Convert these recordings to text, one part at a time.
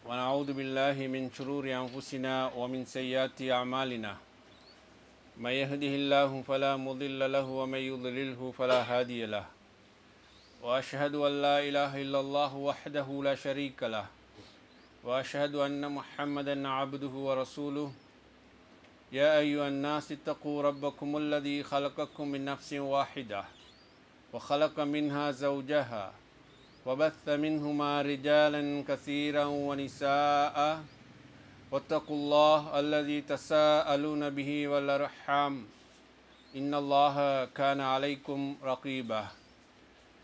ونعوذ بالله من شرور أنفسنا ومن سيئات أعمالنا من يهده الله فلا مضل له ومن يضلله فلا هادي له وأشهد أن لا إله إلا الله وحده لا شريك له وأشهد أن محمدا عبده ورسوله يا أيها الناس اتقوا ربكم الذي خلقكم من نفس واحدة وخلق منها زوجها وبث منهما رجالا كثيرا ونساء واتقوا الله الذي تساءلون به والأرحام إن الله كان عليكم رقيبا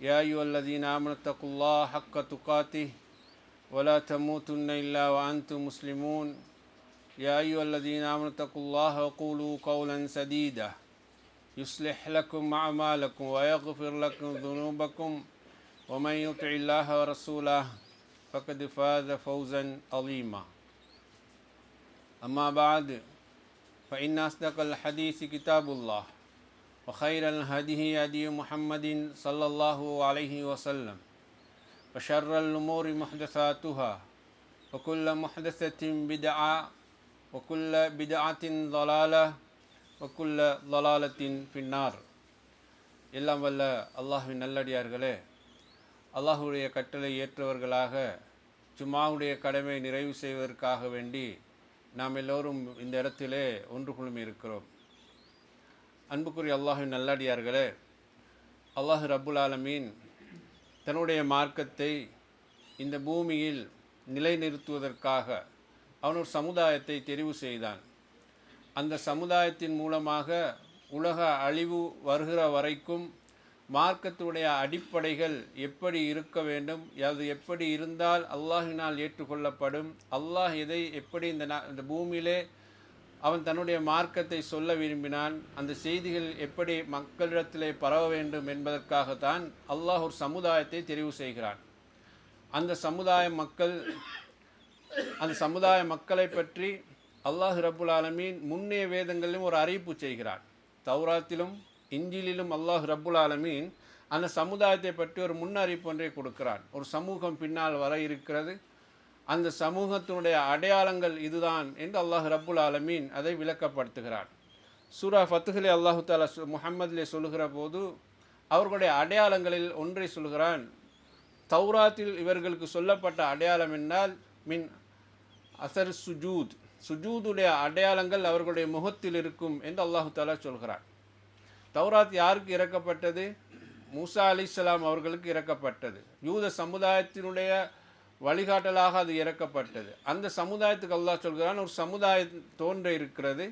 يا أيها الذين آمنوا اتقوا الله حق تقاته ولا تموتن إلا وأنتم مسلمون يا أيها الذين آمنوا اتقوا الله وقولوا قولا سديدا يصلح لكم أعمالكم ويغفر لكم ذنوبكم ومن يطع الله ورسوله فقد فاز فوزا عظيما أما بعد فإن أصدق الحديث كتاب الله وخير الهدي هدي محمد صلى الله عليه وسلم وشر الأمور محدثاتها وكل محدثة بدعة وكل بدعة ضلالة وكل ضلالة في النار. எல்லாம் வல்ல அல்லாஹ்வின் நல்லடியார்களே, அல்லாஹுடைய கட்டளை ஏற்றவர்களாக ஜும்மாவுடைய கடமை நிறைவு செய்வதற்காக வேண்டி நாம் எல்லோரும் இந்த இடத்திலே ஒன்று குழுமி இருக்கிறோம். அன்புக்குரிய அல்லாஹ்வின் நல்லடியார்களே, அல்லாஹ் ரப்புல் ஆலமீன் தன்னுடைய மார்க்கத்தை இந்த பூமியில் நிலைநிறுத்துவதற்காக அவன் ஒரு சமுதாயத்தை தெரிவு செய்தான். அந்த சமுதாயத்தின் மூலமாக உலக அழிவு வருகிற வரைக்கும் மார்க்கத்துடைய அடிப்படைகள் எப்படி இருக்க வேண்டும், அது எப்படி இருந்தால் அல்லாஹினால் ஏற்றுக்கொள்ளப்படும், அல்லாஹ் எதை எப்படி இந்த பூமியிலே அவன் தன்னுடைய மார்க்கத்தை சொல்ல விரும்பினான், அந்த செய்திகள் எப்படி மக்களிடத்திலே பரவ வேண்டும் என்பதற்காகத்தான் அல்லாஹ் ஒரு சமுதாயத்தை தெரிவு செய்கிறான். அந்த சமுதாய மக்களை பற்றி அல்லாஹ் ரப்புல் ஆலமீன் முன்னைய வேதங்களிலும் ஒரு அறிவிப்பு செய்கிறான். தௌராத்திலும் இஞ்சிலிலும் அல்லாஹ் ரப்புல் ஆலமீன் அந்த சமுதாயத்தை பற்றி ஒரு முன்னறிவிப்பு ஒன்றை கொடுக்கிறான். ஒரு சமூகம் பின்னால் வர இருக்கிறது, அந்த சமூகத்தினுடைய அடையாளங்கள் இதுதான் என்று அல்லாஹ் ரப்புல் ஆலமீன் அதை விளக்கப்படுத்துகிறான். சூரா ஃபத்ஹிலே அல்லாஹு தஆலா முஹம்மதிலே சொல்லுகிற போது அவர்களுடைய அடையாளங்களில் ஒன்றை சொல்கிறான். தௌராத்தில் இவர்களுக்கு சொல்லப்பட்ட அடையாளம் என்றால் மின் அசர் சுஜூதுடைய அடையாளங்கள் அவர்களுடைய முகத்தில் இருக்கும் என்று அல்லாஹு தஆலா சொல்கிறான். தௌராத் யாருக்கு இறக்கப்பட்டது? மூசா அலைஹிஸ்ஸலாம் அவர்களுக்கு இறக்கப்பட்டது. யூத சமுதாயத்தினுடைய வழிகாட்டலாக அது இறக்கப்பட்டது. அந்த சமுதாயத்துக்கு அல்லாஹ் சொல்கிறான், ஒரு சமுதாயம் தோன்ற இருக்கிறது,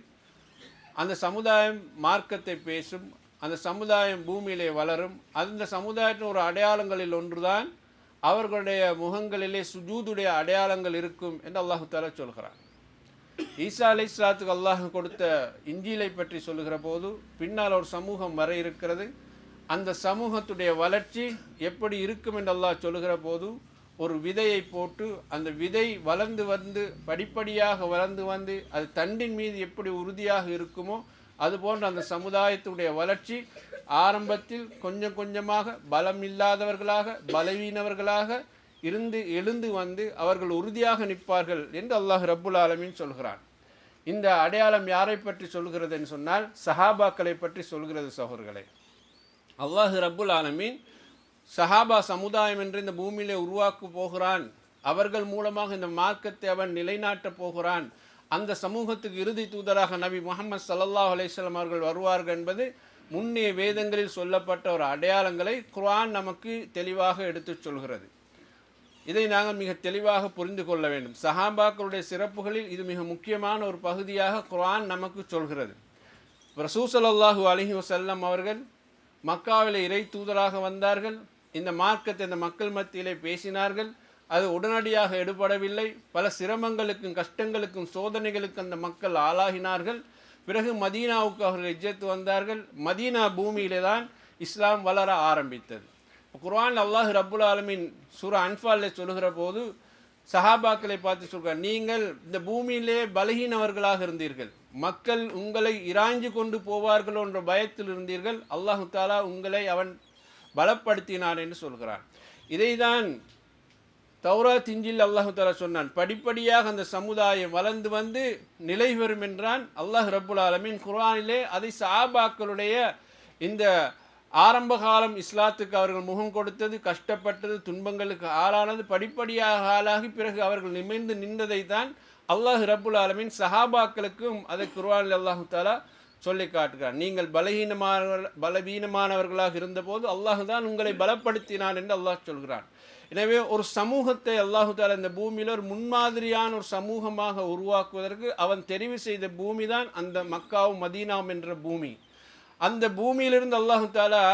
அந்த சமுதாயம் மார்க்கத்தை பேசும், அந்த சமுதாயம் பூமியிலே வளரும், அந்த சமுதாயத்தின் ஒரு அடையாளங்களில் ஒன்றுதான் அவர்களுடைய முகங்களிலே சுஜூதுடைய அடையாளங்கள் இருக்கும் என்று அல்லாஹு தஆலா சொல்கிறான். ஈசா அலைஹிஸ்ஸலாத்துக்கு அல்லாஹ் கொடுத்த இஞ்சிலை பற்றி சொல்லுகிற போது பின்னால் ஒரு சமூகம் வர இருக்கிறது, அந்த சமூகத்துடைய வளர்ச்சி எப்படி இருக்கும் என்று அல்லாஹ் சொல்லுகிற போது ஒரு விதையை போட்டு அந்த விதை வளர்ந்து வந்து படிப்படியாக வளர்ந்து வந்து அது தண்டின் மீது எப்படி உறுதியாக இருக்குமோ அதுபோன்று அந்த சமுதாயத்துடைய வளர்ச்சி ஆரம்பத்தில் கொஞ்சம் கொஞ்சமாக பலம் இல்லாதவர்களாக பலவீனவர்களாக இருந்து எழுந்து வந்து அவர்கள் உறுதியாக நிற்பார்கள் என்று அல்லாஹ் ரப்புல் ஆலமீன் சொல்கிறான். இந்த அடையாளம் யாரை பற்றி சொல்கிறது என்று சொன்னால் சஹாபாக்களை பற்றி சொல்கிறது. சகோதரர்களே, அல்லாஹ் ரப்புல் ஆலமீன் சஹாபா சமுதாயம் என்று இந்த பூமியிலே உருவாக்க போகிறான், அவர்கள் மூலமாக இந்த மார்க்கத்தை அவன் நிலைநாட்டப் போகிறான், அந்த சமூகத்துக்கு இறுதி தூதராக நபி முஹம்மது ஸல்லல்லாஹு அலைஹி வஸல்லம் அவர்கள் வருவார்கள் என்பது முன்னைய வேதங்களில் சொல்லப்பட்ட ஒரு அடையாளங்களை குர்ஆன் நமக்கு தெளிவாக எடுத்துச் சொல்கிறது. இதை நாங்கள் மிக தெளிவாக புரிந்து கொள்ள வேண்டும். சஹாபாக்களுடைய சிறப்புகளில் இது மிக முக்கியமான ஒரு பகுதியாக குர்ஆன் நமக்கு சொல்கிறது. ரசூல் ஸல்லல்லாஹு அலைஹி வஸல்லம் அவர்கள் மக்காவிலே இறை தூதராக வந்தார்கள், இந்த மார்க்கத்தை இந்த மக்கள் மத்தியிலே பேசினார்கள். அது உடனடியாக எடுபடவில்லை, பல சிரமங்களுக்கும் கஷ்டங்களுக்கும் சோதனைகளுக்கும் அந்த மக்கள் ஆளாகினார்கள். பிறகு மதீனாவுக்கு அவர்கள் ஹிஜ்ரத் வந்தார்கள். மதீனா பூமியிலே தான் இஸ்லாம் வளர ஆரம்பித்தது. குர்ஆன் அல்லாஹ் ரப்புல் ஆலமீன் சூரா அன்ஃபாலில் சொல்லுகிற போது சஹாபாக்களை பார்த்து சொல்கிறார், நீங்கள் இந்த பூமியிலே பலகீனவர்களாக இருந்தீர்கள், மக்கள் உங்களை இராய்ஞ்சு கொண்டு போவார்கள் என்ற பயத்தில் இருந்தீர்கள், அல்லாஹு தஆலா உங்களை அவன் பலப்படுத்தினான் என்று சொல்கிறான். இதைதான் தௌராத் இஞ்சில் அல்லாஹு தஆலா சொன்னான், படிப்படியாக அந்த சமுதாயம் வளர்ந்து வந்து நிலை பெறும் என்றான். அல்லாஹ் ரப்புல் ஆலமீன் குர்ஆனிலே அதை சஹாபாக்களுடைய இந்த ஆரம்ப காலம் இஸ்லாத்துக்கு அவர்கள் முகம் கொடுத்தது, கஷ்டப்பட்டது, துன்பங்களுக்கு ஆளானது, படிப்படியாக ஆளாகி பிறகு அவர்கள் நிமிர்ந்து நின்றதை தான் அல்லாஹ் ரப்புல் ஆலமீன் சஹாபாக்களுக்கும் அதை குர்ஆனில் அல்லாஹு தஆலா சொல்லி காட்டுகிறார். நீங்கள் பலவீனமானவர்களாக இருந்தபோது அல்லாஹ் தான் உங்களை பலப்படுத்தினான் என்று அல்லாஹ் சொல்கிறான். எனவே ஒரு சமூகத்தை அல்லாஹு தஆலா இந்த பூமியில் ஒரு முன்மாதிரியான ஒரு சமூகமாக உருவாக்குவதற்கு அவன் தெரிவு செய்த பூமி தான் அந்த மக்காவும் மதீனாவும் என்ற பூமி. அந்த பூமியிலிருந்து அல்லாஹு தஆலா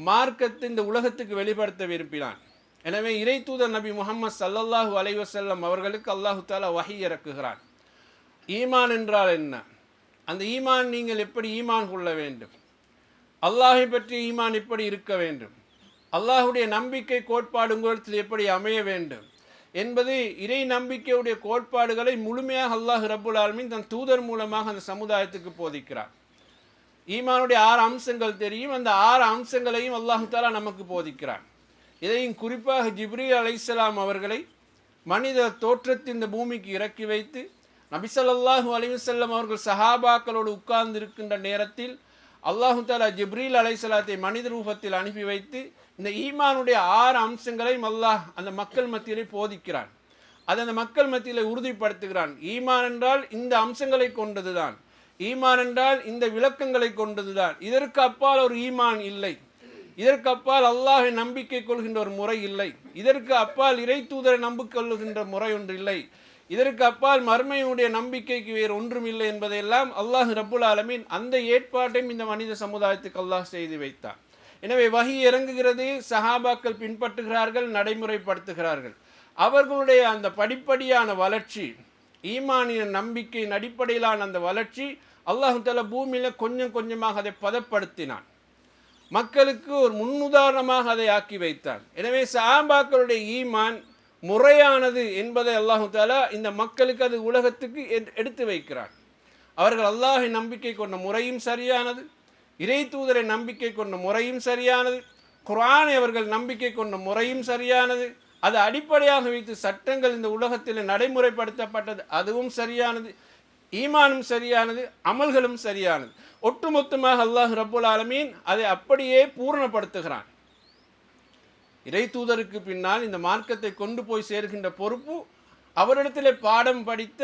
மார்க்கத்தை இந்த உலகத்துக்கு வெளிப்படுத்த விரும்பினான். எனவே இறை தூதர் நபி முஹம்மது ஸல்லல்லாஹு அலைஹி வஸல்லம் அவர்களுக்கு அல்லாஹு தஆலா வஹி இறக்குகிறான். ஈமான் என்றால் என்ன? அந்த ஈமான் நீங்கள் எப்படி ஈமான் கொள்ள வேண்டும்? அல்லாஹை பற்றி ஈமான் எப்படி இருக்க வேண்டும்? அல்லாஹுடைய நம்பிக்கை கோட்பாடு உங்களிடத்தில் எப்படி அமைய வேண்டும் என்பது இறை நம்பிக்கையுடைய கோட்பாடுகளை முழுமையாக அல்லாஹ் ரப்புல் ஆலமீன் தன் தூதர் மூலமாக அந்த சமுதாயத்துக்கு போதிக்கிறார். ஈமானுடைய 6 அம்சங்கள் தெரியும். அந்த 6 அம்சங்களையும் அல்லாஹு தஆலா நமக்கு போதிக்கிறார். இதையும் குறிப்பாக ஜிப்ரீல் அலைஹிஸ்ஸலாம் அவர்களை மனித தோற்றத்தில் இந்த பூமிக்கு இறக்கி வைத்து நபி ஸல்லல்லாஹு அலைஹி வஸல்லம் அவர்கள் சஹாபாக்களோடு உட்கார்ந்து இருக்கின்ற நேரத்தில் அல்லாஹு தஆலா ஜிப்ரீல் அலைஹிஸ்ஸலாத்தை மனித ரூபத்தில் அனுப்பி வைத்து இந்த ஈமானுடைய 6 அம்சங்களையும் அல்லாஹ் அந்த மக்கள் மத்தியிலே போதிக்கிறான். அதை அந்த மக்கள் மத்தியிலே உறுதிப்படுத்துகிறான். ஈமான் என்றால் இந்த அம்சங்களை கொண்டதுதான், ஈமான் என்றால் இந்த விளக்கங்களை கொண்டதுதான், இதற்கு அப்பால் ஒரு ஈமான் இல்லை, இதற்கு அப்பால் அல்லாஹை நம்பிக்கை கொள்கின்ற ஒரு முறை இல்லை, இதற்கு அப்பால் இறை தூதரை நம்பிக்கை கொள்கின்ற முறை ஒன்று இல்லை, இதற்கு அப்பால் மர்மையுடைய நம்பிக்கைக்கு வேறு ஒன்றும் இல்லை என்பதையெல்லாம் அல்லாஹ் ரப்புல் ஆலமீன் அந்த ஏற்பாட்டையும் இந்த மனித சமுதாயத்துக்கு அல்லாஹ் செய்து வைத்தார். எனவே வஹி இறங்குகிறது, சஹாபாக்கள் பின்பற்றுகிறார்கள், நடைமுறைப்படுத்துகிறார்கள். அவர்களுடைய அந்த படிப்படியான வளர்ச்சி, ஈமானிய நம்பிக்கையின் அடிப்படையிலான அந்த வளர்ச்சி அல்லாஹ் தஆலா பூமியில் கொஞ்சம் கொஞ்சமாக அதை பதப்படுத்தினான். மக்களுக்கு ஒரு முன்னுதாரணமாக அதை ஆக்கி வைத்தான். எனவே சஹாபாக்களுடைய ஈமான் முறையானது என்பதை அல்லாஹ் தஆலா இந்த மக்களுக்கு அது உலகத்துக்கு எடுத்து வைக்கிறான். அவர்கள் அல்லாஹை நம்பிக்கை கொண்ட முறையும் சரியானது, இறை தூதரை நம்பிக்கை கொண்ட முறையும் சரியானது, குர்ஆனை அவர்கள் நம்பிக்கை கொண்ட முறையும் சரியானது, அது அடிப்படையாக வைத்து சட்டங்கள் இந்த உலகத்தில் நடைமுறைப்படுத்தப்பட்டது, அதுவும் சரியானது, ஈமானும் சரியானது, அமல்களும் சரியானது. ஒட்டுமொத்தமாக அல்லாஹ் ரப்புல் ஆலமீன் அதை அப்படியே பூரணப்படுத்துகிறான். இறை தூதருக்கு பின்னால் இந்த மார்க்கத்தை கொண்டு போய் சேர்கின்ற பொறுப்பு அவரிடத்திலே பாடம் படித்த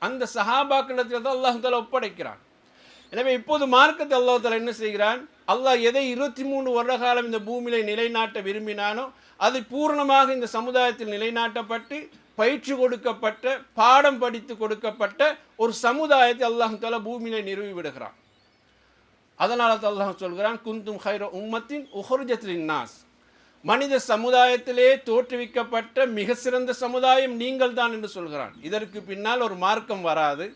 அந்த சஹாபாக்களிடத்தில் தான் அல்லாஹ் தஆலா ஒப்படைக்கிறான். எனவே இப்போது மார்க்கத்தை அல்லாஹ் தஆலா என்ன செய்கிறான்? அல்லாஹ் எதை 23 வருட காலம் இந்த பூமியிலே நிலைநாட்ட விரும்பினானோ அது பூரணமாக இந்த சமுதாயத்தில் நிலைநாட்டப்பட்டு பயிற்சி கொடுக்கப்பட்ட, பாடம் படித்து கொடுக்கப்பட்ட ஒரு சமுதாயத்தை அல்லாஹ் தஆலா பூமியிலே நிறுவி விடுகிறான். அதனால தான் அல்லாஹ் சொல்கிறான், குந்தும் ஹைர உம்மத்தின் உஹ்ரிஜத் லின்னாஸ், மனித சமுதாயத்திலே தோற்றுவிக்கப்பட்ட மிக சிறந்த சமுதாயம் நீங்கள் தான் என்று சொல்கிறான். இதற்கு பின்னால் ஒரு மார்க்கம் வராது,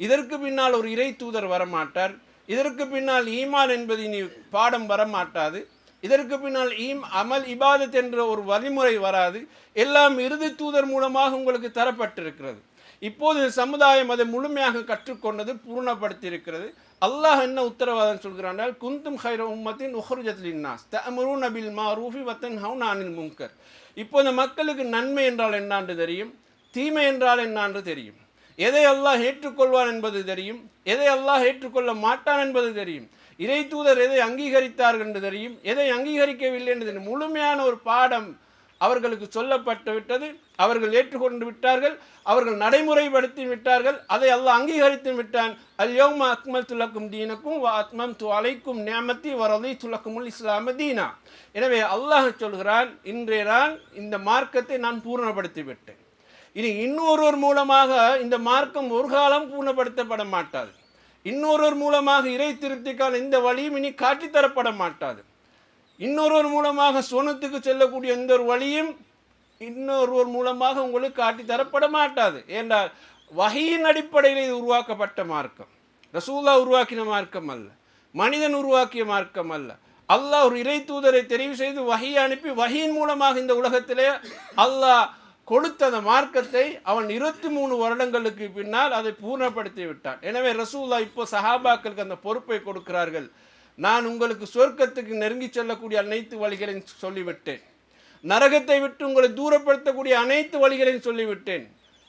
இதற்கு பின்னால் ஒரு இறை தூதர் வரமாட்டார், இதற்கு பின்னால் ஈமான் என்பது இனி பாடம் வரமாட்டாது, இதற்கு பின்னால் அமல் இபாதத் என்ற ஒரு வழிமுறை வராது, எல்லாம் இறுதி தூதர் மூலமாக உங்களுக்கு தரப்பட்டிருக்கிறது. இப்போது சமுதாயம் அதை முழுமையாக கற்றுக்கொண்டது, பூர்ணப்படுத்தியிருக்கிறது. அல்லாஹ் என்ன உத்தரவாதம் சொல்கிறான்? குந்தும் ஹைர உம்மத்தின் உஹ்ரிஜத் லின்னாஸ் தஅமுரூன பில் மஅரூஃபி வ தன்ஹவுன அனில் முன்கர். இப்போ இந்த மக்களுக்கு நன்மை என்றால் என்னான்று தெரியும், தீமை என்றால் என்னான்று தெரியும், எதை அல்லாஹ் ஏற்றுக்கொள்வான் என்பது தெரியும், எதை அல்லாஹ் ஏற்றுக்கொள்ள மாட்டான் என்பது தெரியும், இறை தூதர் எதை அங்கீகரித்தார்கள் என்று தெரியும், எதை அங்கீகரிக்கவில்லை என்று தெரியும். முழுமையான ஒரு பாடம் அவர்களுக்கு சொல்லப்பட்டு விட்டது. அவர்கள் ஏற்றுக்கொண்டு விட்டார்கள், அவர்கள் நடைமுறைப்படுத்தி விட்டார்கள், அதை அல்லாஹ் அங்கீகரித்து விட்டான். அல்யௌம அக்மல்து லக்கும் தீனக்கும் வ அத்மம்து அலைக்கும் நிஅமதி வ ரதீது லக்குமுல் இஸ்லாம தீனா. எனவே அல்லாஹ் சொல்கிறான், இன்றைய நாள் இந்த மார்க்கத்தை நான் பூர்ணப்படுத்தி விட்டேன். இனி இன்னொருவர் மூலமாக இந்த மார்க்கம் ஒரு காலம் பூர்ணப்படுத்தப்பட மாட்டாது. இன்னொருவர் மூலமாக இறை திருப்திக்கான இந்த வழியும் இனி காட்டித்தரப்பட மாட்டாது. இன்னொருவர் மூலமாக சோனத்துக்கு செல்லக்கூடிய எந்த ஒரு வழியும் இன்னொருவர் மூலமாக உங்களுக்கு காட்டி தரப்பட மாட்டாது. ஏனென்றால் வஹீயின் அடிப்படையில் இது உருவாக்கப்பட்ட மார்க்கம், ரசூலுல்லாஹ் உருவாக்கின மார்க்கம் அல்ல, மனிதன் உருவாக்கிய மார்க்கம் அல்ல. அல்லாஹ் ஒரு இறை தூதரை தெரிவு செய்து வஹீயை அனுப்பி வஹீயின் மூலமாக இந்த உலகத்திலே அல்லாஹ் கொடுத்த அந்த மார்க்கத்தை அவன் 23 வருடங்களுக்கு பின்னால் அதை பூர்ணப்படுத்தி விட்டான். எனவே ரசூலுல்லாஹ் இப்போ சஹாபாக்களுக்கு அந்த பொறுப்பை கொடுக்கிறார்கள். நான் உங்களுக்கு சொர்க்கத்துக்கு நெருங்கி செல்லக்கூடிய அனைத்து வழிகளையும் சொல்லிவிட்டேன், நரகத்தை விட்டு உங்களை தூரப்படுத்தக்கூடிய அனைத்து வழிகளையும் சொல்லிவிட்டேன்.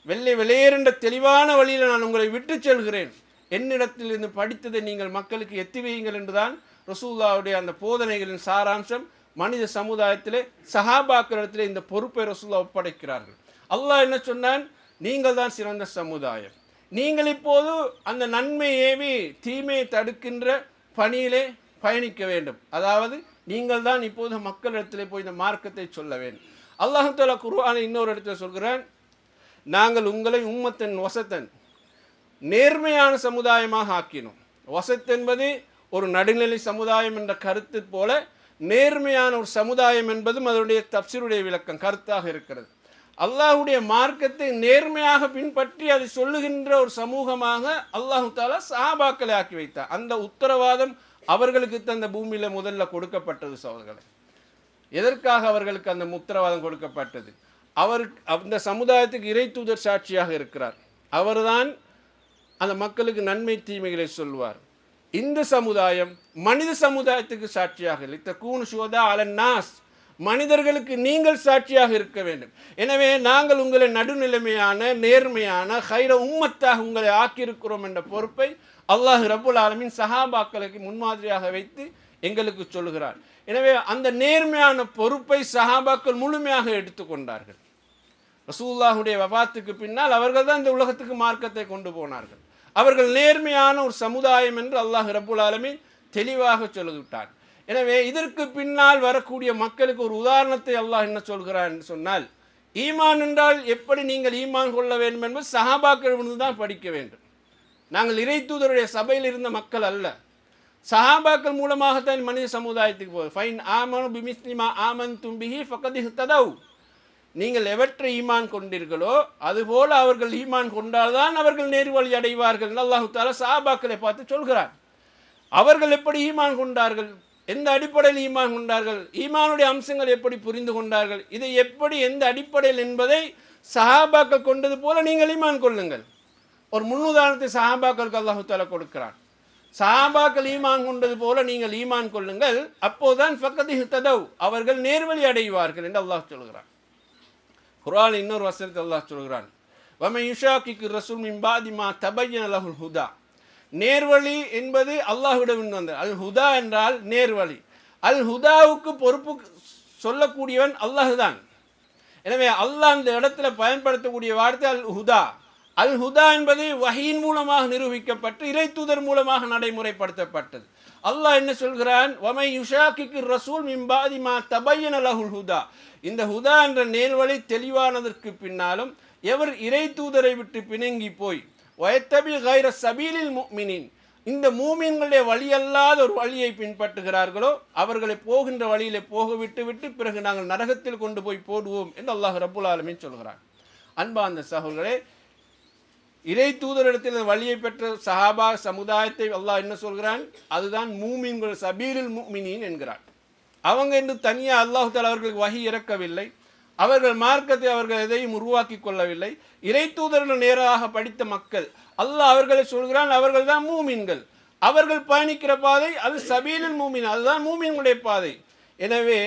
வெள்ளை வெளியேற தெளிவான வழியில் நான் உங்களை விட்டு செல்கிறேன். என்னிடத்தில் இருந்து படித்ததை நீங்கள் மக்களுக்கு எத்தி வையுங்கள் என்றுதான் ரசூலுல்லாஹ்வுடைய அந்த போதனைகளின் சாராம்சம். மனித சமுதாயத்திலே சஹாபாக்களிடத்திலே இந்த பொறுப்பை ரசூலுல்லாஹ் ஒப்படைக்கிறார்கள். அல்லாஹ் என்ன சொன்னான்? நீங்கள் தான் சிறந்த சமுதாயம். நீங்கள் இப்போது அந்த நன்மை ஏவி தீமையை தடுக்கின்ற பணியிலே பயணிக்க வேண்டும். அதாவது நீங்கள் தான் இப்போது மக்களிடத்திலே போய் இந்த மார்க்கத்தை சொல்ல வேண்டும். அல்லாஹ் தஆலா குர்ஆனில் இன்னொரு இடத்துல சொல்கிறான், நாங்கள் உங்களை உம்மத்தன் வசத்தன் நேர்மையான சமுதாயமாக ஆக்கினோம். வசத் என்பது ஒரு நடுநிலை சமுதாயம் என்ற கருத்து போல, நேர்மையான ஒரு சமுதாயம் என்பதும் அதனுடைய தப்சீருடைய விளக்கம் கருத்தாக இருக்கிறது. அல்லாஹ்வுடைய மார்க்கத்தை நேர்மையாக பின்பற்றி அதை சொல்லுகின்ற ஒரு சமூகமாக அல்லாஹு தஆலா சஹாபாக்களை ஆக்கி வைத்தார். அந்த உத்தரவாதம் அவர்களுக்கு அந்த பூமியில முதல்ல கொடுக்கப்பட்டது. சகோதரர்களே, எதற்காக அவர்களுக்கு அந்த உத்தரவாதம் கொடுக்கப்பட்டது? அவர் அந்த சமுதாயத்துக்கு இறை தூதர் சாட்சியாக இருக்கிறார். அவர்தான் அந்த மக்களுக்கு நன்மை தீமைகளை சொல்வார். இந்த சமுதாயம் மனித சமுதாயத்துக்கு சாட்சியாக இல்லை. தகூனு ஷுஹதா அலன் நாஸ், மனிதர்களுக்கு நீங்கள் சாட்சியாக இருக்க வேண்டும். எனவே நாங்கள் உங்களை நடுநிலைமையான நேர்மையான ஹைர உம்மத்தாக உங்களை ஆக்கியிருக்கிறோம் என்ற பொறுப்பை அல்லாஹ் ரப்புல் ஆலமீன் சஹாபாக்களுக்கு முன்மாதிரியாக வைத்து எங்களுக்கு சொல்கிறார். எனவே அந்த நேர்மையான பொறுப்பை சஹாபாக்கள் முழுமையாக எடுத்துக்கொண்டார்கள். ரசூலுல்லாஹுடைய வஃபாத்துக்கு பின்னால் அவர்கள் தான் இந்த உலகத்துக்கு மார்க்கத்தை கொண்டு போனார்கள். அவர்கள் நேர்மையான ஒரு சமுதாயம் என்று அல்லாஹ் ரப்புல் ஆலமீன் தெளிவாக சொல்லிவிட்டார். எனவே இதற்கு பின்னால் வரக்கூடிய மக்களுக்கு ஒரு உதாரணத்தை அல்லாஹ் என்ன சொல்கிறார் என்று சொன்னால், ஈமான் என்றால் எப்படி நீங்கள் ஈமான் கொள்ள வேண்டும் என்பது சஹாபாக்களிடம் தான் படிக்க வேண்டும். நாங்கள் இறை தூதருடைய சபையில் இருந்த மக்கள் அல்ல. சஹாபாக்கள் மூலமாகத்தான் மனித சமுதாயத்துக்கு போகுது. ஃபைன் ஆமனு பிமிஸ்லிமா ஆமன்தும் பிஹி ஃபக்கத் இஹ்ததவ், நீங்கள் எவற்றை ஈமான் கொண்டீர்களோ அதுபோல அவர்கள் ஈமான் கொண்டால்தான் அவர்கள் நேர்வழி அடைவார்கள். அல்லாஹு தஆலா சஹாபாக்களை பார்த்து சொல்கிறார். அவர்கள் எப்படி ஈமான் கொண்டார்கள், எந்த அடிப்படையில் ஈமான் கொண்டார்கள், ஈமானுடைய அம்சங்கள் எப்படி புரிந்து கொண்டார்கள், இதை எப்படி எந்த அடிப்படையில் என்பதை சஹாபாக்கள் கொண்டது போல நீங்கள் ஈமான் கொள்ளுங்கள். ஒரு முன்னுதாரணத்தை சஹாபாக்களுக்கு அல்லாஹு தஆலா கொடுக்கிறான். சஹாபாக்கள் ஈமான் கொண்டது போல நீங்கள் ஈமான் கொள்ளுங்கள், அப்போதான் ஃபக்கத் இஹ்ததவ், அவர்கள் நேர்வழி அடைவார்கள் என்று அல்லாஹ் சொல்கிறான். குர்ஆன் இன்னொரு வசனத்தில் அல்லாஹ் சொல்கிறான், வமன் யுஷாக்கிக்கு ரசூல் மின் பாதி மா தபய்யன லஹுல் ஹுதா. நேர்வழி என்பது அல்லாஹ்விடம் வந்தது. அல் ஹுதா என்றால் நேர்வழி. அல் ஹுதாவுக்கு பொறுப்பு சொல்லக்கூடியவன் அல்லாஹ் தான். எனவே அல்லாஹ் அந்த இடத்துல பயன்படுத்தக்கூடிய வார்த்தை அல் ஹுதா. அல் ஹுதா என்பது வஹீன் மூலமாக நிரூபிக்கப்பட்டு இறை தூதர் மூலமாக நடைமுறைப்படுத்தப்பட்டது. அல்லாஹ் என்ன சொல்கிறான், வமை யுஷாக்கிக்கு ரசூல் மின் பாதி மா தபய்யன லஹுல் ஹுதா. இந்த ஹுதா என்ற நேர்வழி தெளிவானதற்கு பின்னாலும் எவர் இறை தூதரை விட்டு பிணங்கி போய் வயத்தபி கைர சபீலில் முஃமினின், இந்த மூமின்களுடைய வழி அல்லாத ஒரு வழியை பின்பற்றுகிறார்களோ அவர்களை போகின்ற வழியிலே போக விட்டு பிறகு நாங்கள் நரகத்தில் கொண்டு போய் போடுவோம் என்று அல்லாஹ் ரப்புல் ஆலமீன் சொல்கிறான். அன்பார்ந்த சகோதரர்களே, இறை தூதரிடத்தில் வழியை பெற்ற சஹாபா சமுதாயத்தை அல்லாஹ் என்ன சொல்கிறான், அதுதான் மூமின்கள் சபீலுல் முஃமினீன் என்கிறான். அவங்க என்று தனியாக அல்லாஹ் தஆலா அவர்களுக்கு வஹி இறக்கவில்லை. அவர்கள் மார்க்கத்தை அவர்கள் எதையும் உருவாக்கி கொள்ளவில்லை. இறை தூதர்கள் நேராக படித்த மக்கள். அல்லாஹ் அவர்களை சொல்கிறான், அவர்கள் தான் மூமின்கள். அவர்கள் பயணிக்கிற பாதை அது சபீலுல் மூமின், அதுதான் மூமின்களுடைய பாதை. எனவே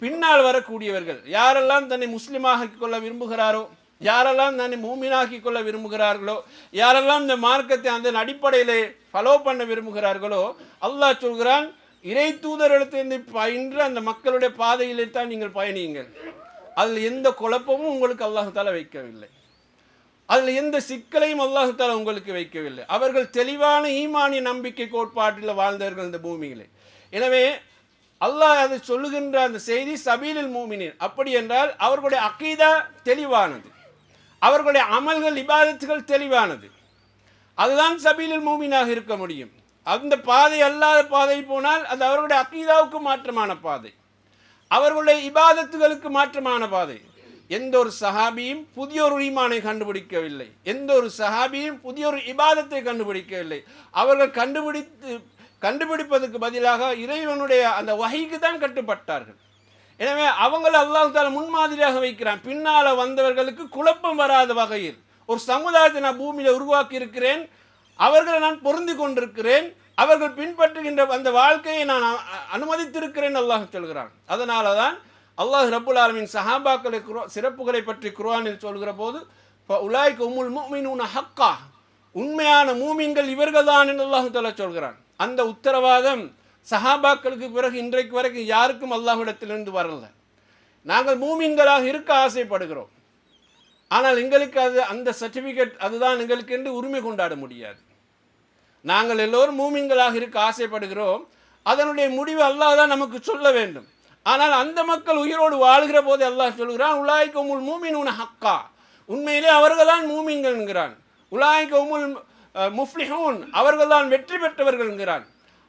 பின்னால் வரக்கூடியவர்கள் யாரெல்லாம் தன்னை முஸ்லிமாக கொள்ள விரும்புகிறாரோ, யாரெல்லாம் தன்னை மூமினாக்கி கொள்ள விரும்புகிறார்களோ, யாரெல்லாம் இந்த மார்க்கத்தை அந்த அடிப்படையிலே ஃபாலோ பண்ண விரும்புகிறார்களோ, அல்லாஹ் சொல்கிறான், இறை தூதரிடத்திலிருந்து பயின்ற அந்த மக்களுடைய பாதையிலே தான் நீங்கள் பயணியுங்கள். அதில் எந்த குழப்பமும் உங்களுக்கு அல்லாஹ் தஆலா வைக்கவில்லை. அதில் எந்த சிக்கலையும் அல்லாஹ் தஆலா உங்களுக்கு வைக்கவில்லை. அவர்கள் தெளிவான ஈமானிய நம்பிக்கை கோட்பாட்டில் வாழ்ந்தவர்கள் இந்த பூமியிலே. எனவே அல்லாஹ் அதை சொல்லுகின்ற அந்த செய்தி சபீலுல் மூமினின். அப்படி என்றால் அவர்களுடைய அகீதா தெளிவானது, அவர்களுடைய அமல்கள் இபாதத்துகள் தெளிவானது. அதுதான் சபீலுல் மூமினாக இருக்க முடியும். அந்த பாதை அல்லாத பாதை போனால் அது அவர்களுடைய அகீதாவுக்கு மாற்றமான பாதை, அவர்களுடைய இபாதத்துகளுக்கு மாற்றமான பாதை. எந்த ஒரு சஹாபியும் புதிய ஒரு ஈமானை கண்டுபிடிக்கவில்லை, எந்த ஒரு சஹாபியும் புதிய ஒரு இபாதத்தை கண்டுபிடிக்கவில்லை. அவர்கள் கண்டுபிடிப்பதற்கு பதிலாக இறைவனுடைய அந்த வஹீக்கு தான் கட்டுப்பட்டார்கள். எனவே அவங்களை அல்லாஹ் தஆலா முன்மாதிரியாக வைக்கிறான். பின்னால் வந்தவர்களுக்கு குழப்பம் வராத வகையில் ஒரு சமுதாயத்தை நான் பூமியில் உருவாக்கி இருக்கிறேன், அவர்களை நான் பொருந்தி கொண்டிருக்கிறேன், அவர்கள் பின்பற்றுகின்ற அந்த வாழ்க்கையை நான் அனுமதித்திருக்கிறேன் அல்லாஹ் சொல்கிறான். அதனால தான் அல்லாஹ் ரப்புல் ஆலமீன் சஹாபாக்களை சிறப்புகளை பற்றி குர்ஆனில் சொல்கிற போது உலாய்க உம்முல் முஃமினூன ஹக்கா, உண்மையான மூமின்கள் இவர்கள் தான் என்று அல்லாஹ் தஆலா சொல்கிறான். அந்த உத்தரவாதம் சஹாபாக்களுக்கு பிறகு இன்றைக்கு வரைக்கும் யாருக்கும் அல்லாஹ்விடத்திலிருந்து வரல. நாங்கள் மூமின்களாக இருக்க ஆசைப்படுகிறோம், ஆனால் எங்களுக்கு அந்த சர்டிஃபிகேட் அதுதான் எங்களுக்கு என்று உரிமை கொண்டாட முடியாது. நாங்கள் எல்லோரும் மூமின்களாக இருக்க ஆசைப்படுகிறோம், அதனுடைய முடிவு அல்லாஹ் தான் நமக்கு சொல்ல வேண்டும். ஆனால் அந்த மக்கள் உயிரோடு வாழ்கிற போது அல்லாஹ் சொல்கிறான் உலாய்க உம்முல் முஃமினூன ஹக்கா, உண்மையிலே அவர்கள் தான் மூமின்கள் என்கிறான். உலாய்க உம்முல் முஃப்லிஹூன், அவர்கள் தான் வெற்றி பெற்றவர்கள் என்கிறான்.